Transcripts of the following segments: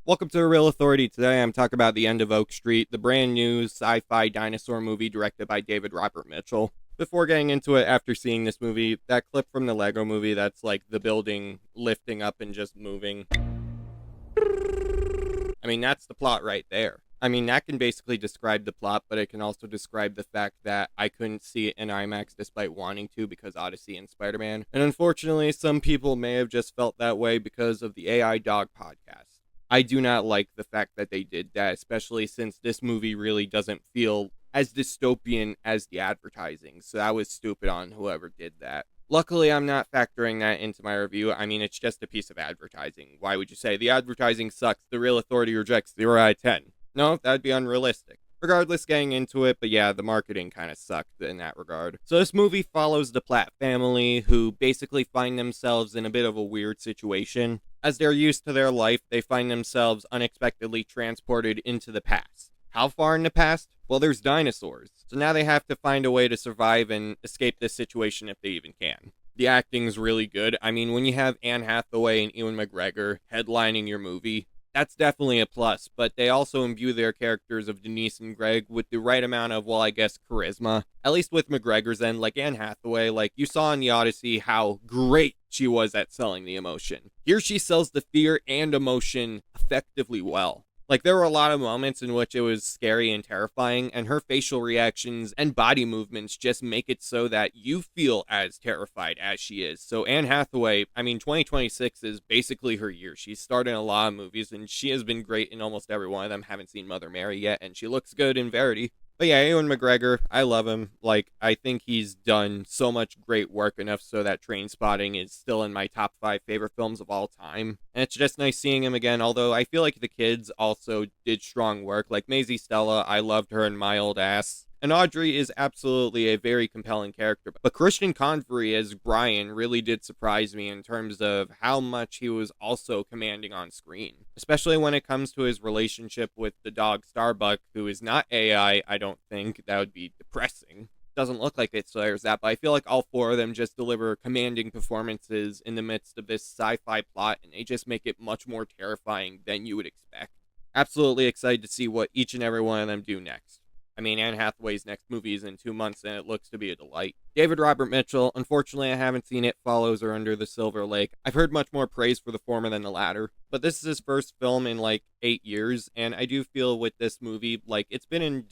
Welcome to The Real Authority. Today I'm talking about The End of Oak Street, the brand new sci-fi dinosaur movie directed by David Robert Mitchell. Before getting into it, after seeing this movie, that clip from the Lego movie that's like the building lifting up and just moving. I mean, that's the plot right there. I mean, that can basically describe the plot, but it can also describe the fact that I couldn't see it in IMAX despite wanting to because Odyssey and Spider-Man. And unfortunately, some people may have just felt that way because of the AI Dog podcast. I do not like the fact that they did that, especially since this movie really doesn't feel as dystopian as the advertising. So that was stupid on whoever did that. Luckily, I'm not factoring that into my review. I mean, it's just a piece of advertising. Why would you say the advertising sucks? The Real Authority rejects 0 out of 10. No, that'd be unrealistic. Regardless, getting into it, but yeah, the marketing kind of sucked in that regard. So this movie follows the Platt family, who basically find themselves in a bit of a weird situation. As they're used to their life, they find themselves unexpectedly transported into the past. How far in the past? Well, there's dinosaurs. So now they have to find a way to survive and escape this situation if they even can. The acting's really good. I mean, when you have Anne Hathaway and Ewan McGregor headlining your movie, that's definitely a plus, but they also imbue their characters of Denise and Greg with the right amount of, well, I guess, charisma. At least with McGregor's end, like Anne Hathaway, like you saw in the Odyssey how great she was at selling the emotion. Here she sells the fear and emotion effectively well. Like, there were a lot of moments in which it was scary and terrifying, and her facial reactions and body movements just make it so that you feel as terrified as she is. So Anne Hathaway, I mean, 2026 is basically her year. She's starred in a lot of movies, and she has been great in almost every one of them. Haven't seen Mother Mary yet, and she looks good in Verity. But yeah, Ewan McGregor, I love him. Like, I think he's done so much great work enough so that Trainspotting is still in my top 5 favorite films of all time. And it's just nice seeing him again, although I feel like the kids also did strong work. Like Maisie Stella, I loved her in My Old Ass. And Audrey is absolutely a very compelling character. But Christian Convery as Brian really did surprise me in terms of how much he was also commanding on screen. Especially when it comes to his relationship with the dog Starbuck, who is not AI, I don't think. That would be depressing. Doesn't look like it, so there's that. But I feel like all 4 of them just deliver commanding performances in the midst of this sci-fi plot, and they just make it much more terrifying than you would expect. Absolutely excited to see what each and every one of them do next. I mean, Anne Hathaway's next movie is in 2 months, and it looks to be a delight. David Robert Mitchell, unfortunately, I haven't seen It Follows or Under the Silver Lake. I've heard much more praise for the former than the latter, but this is his first film in like 8 years, and I do feel with this movie, like, it's been in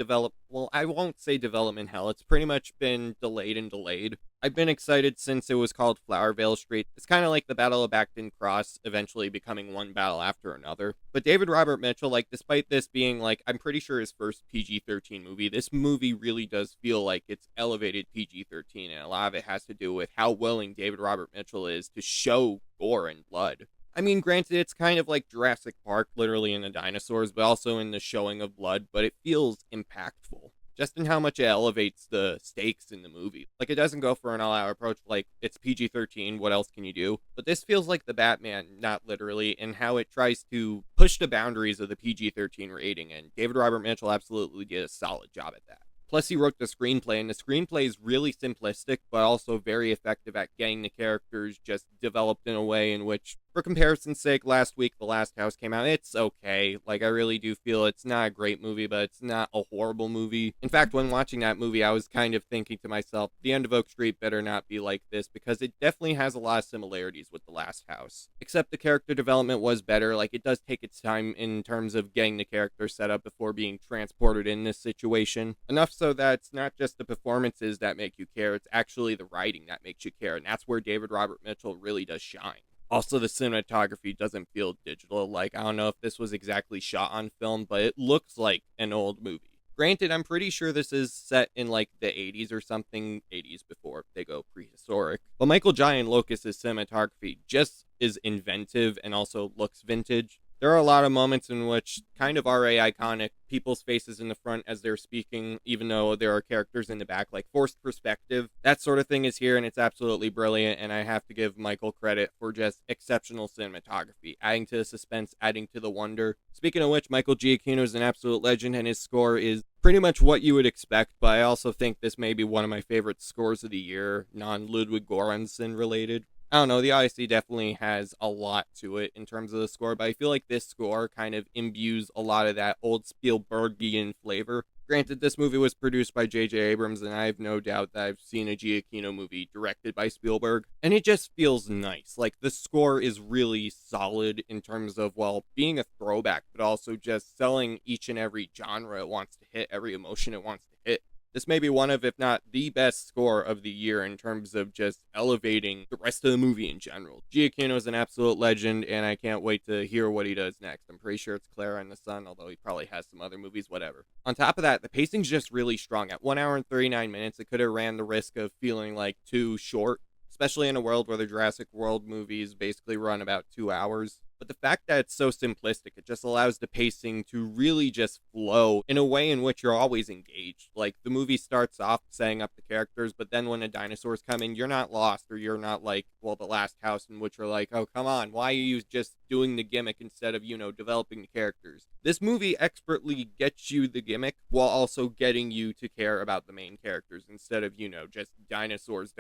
well, I won't say development hell, it's pretty much been delayed and delayed. I've been excited since it was called Flowervale Street. It's kind of like the Battle of Acton Cross eventually becoming one battle after another. But David Robert Mitchell, like, despite this being, like, I'm pretty sure his first PG-13 movie, this movie really does feel like it's elevated PG-13, and a lot of it has to do with how willing David Robert Mitchell is to show gore and blood. I mean, granted, it's kind of like Jurassic Park, literally in the dinosaurs, but also in the showing of blood, but it feels impactful. Just in how much it elevates the stakes in the movie. Like, it doesn't go for an all-out approach, like, it's PG-13, what else can you do? But this feels like the Batman, not literally, in how it tries to push the boundaries of the PG-13 rating, and David Robert Mitchell absolutely did a solid job at that. Plus, he wrote the screenplay, and the screenplay is really simplistic, but also very effective at getting the characters just developed in a way in which, for comparison's sake, last week, The Last House came out. It's okay. Like, I really do feel it's not a great movie, but it's not a horrible movie. In fact, when watching that movie, I was kind of thinking to myself, The End of Oak Street better not be like this, because it definitely has a lot of similarities with The Last House. Except the character development was better. Like, it does take its time in terms of getting the character set up before being transported in this situation. Enough so that it's not just the performances that make you care, it's actually the writing that makes you care, and that's where David Robert Mitchell really does shine. Also, the cinematography doesn't feel digital. Like, I don't know if this was exactly shot on film, but it looks like an old movie. Granted, I'm pretty sure this is set in like the 80s or something, 80s before they go prehistoric. But Michael Giant Locust's cinematography just is inventive and also looks vintage. There are a lot of moments in which kind of are iconic, people's faces in the front as they're speaking, even though there are characters in the back, like forced perspective. That sort of thing is here, and it's absolutely brilliant, and I have to give Michael credit for just exceptional cinematography, adding to the suspense, adding to the wonder. Speaking of which, Michael Giacchino is an absolute legend, and his score is pretty much what you would expect, but I also think this may be one of my favorite scores of the year, non-Ludwig Göransson related. I don't know, the Odyssey definitely has a lot to it in terms of the score, but I feel like this score kind of imbues a lot of that old Spielbergian flavor. Granted, this movie was produced by J.J. Abrams, and I have no doubt that I've seen a Giacchino movie directed by Spielberg, and it just feels nice. Like, the score is really solid in terms of, well, being a throwback, but also just selling each and every genre it wants to hit, every emotion it wants to hit. This may be one of, if not the best score of the year in terms of just elevating the rest of the movie in general. Giacchino is an absolute legend, and I can't wait to hear what he does next. I'm pretty sure it's Clara and the Sun, although he probably has some other movies, whatever. On top of that, the pacing's just really strong. At 1 hour and 39 minutes, it could have ran the risk of feeling like too short, especially in a world where the Jurassic World movies basically run about 2 hours. But the fact that it's so simplistic, it just allows the pacing to really just flow in a way in which you're always engaged. Like, the movie starts off setting up the characters, but then when the dinosaurs come in, you're not lost, or you're not like, well, the last house in which you're like, oh, come on, why are you just doing the gimmick instead of, developing the characters? This movie expertly gets you the gimmick while also getting you to care about the main characters instead of, just dinosaurs,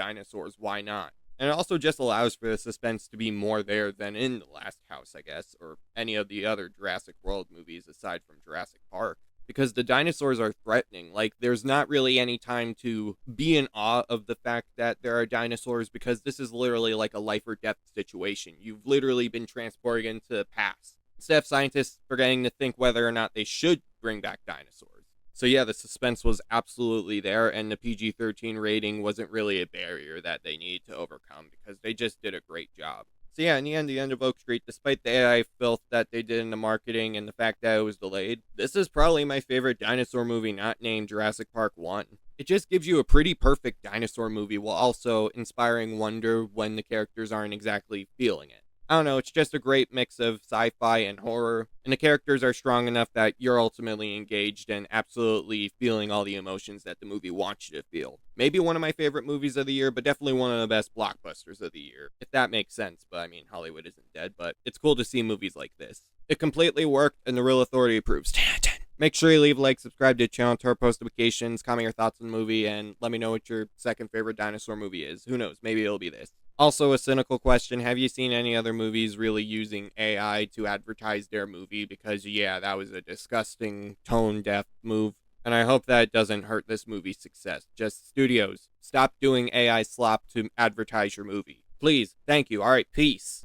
why not? And it also just allows for the suspense to be more there than in The Last House, I guess, or any of the other Jurassic World movies aside from Jurassic Park. Because the dinosaurs are threatening. Like, there's not really any time to be in awe of the fact that there are dinosaurs, because this is literally like a life or death situation. You've literally been transported into the past, instead of scientists forgetting to think whether or not they should bring back dinosaurs. So yeah, the suspense was absolutely there, and the PG-13 rating wasn't really a barrier that they needed to overcome, because they just did a great job. So yeah, in the end of Oak Street, despite the AI filth that they did in the marketing and the fact that it was delayed, this is probably my favorite dinosaur movie not named Jurassic Park 1. It just gives you a pretty perfect dinosaur movie while also inspiring wonder when the characters aren't exactly feeling it. I don't know, it's just a great mix of sci-fi and horror, and the characters are strong enough that you're ultimately engaged and absolutely feeling all the emotions that the movie wants you to feel. Maybe one of my favorite movies of the year, but definitely one of the best blockbusters of the year, if that makes sense. But I mean, Hollywood isn't dead, but it's cool to see movies like this. It completely worked, and the Real Authority approves. 10 out of 10. Make sure you leave a like, subscribe to the channel, turn post notifications, comment your thoughts on the movie, and let me know what your second favorite dinosaur movie is. Who knows? Maybe it'll be this. Also, a cynical question: have you seen any other movies really using AI to advertise their movie? Because, yeah, that was a disgusting, tone-deaf move. And I hope that doesn't hurt this movie's success. Just studios, stop doing AI slop to advertise your movie. Please, thank you. All right, peace.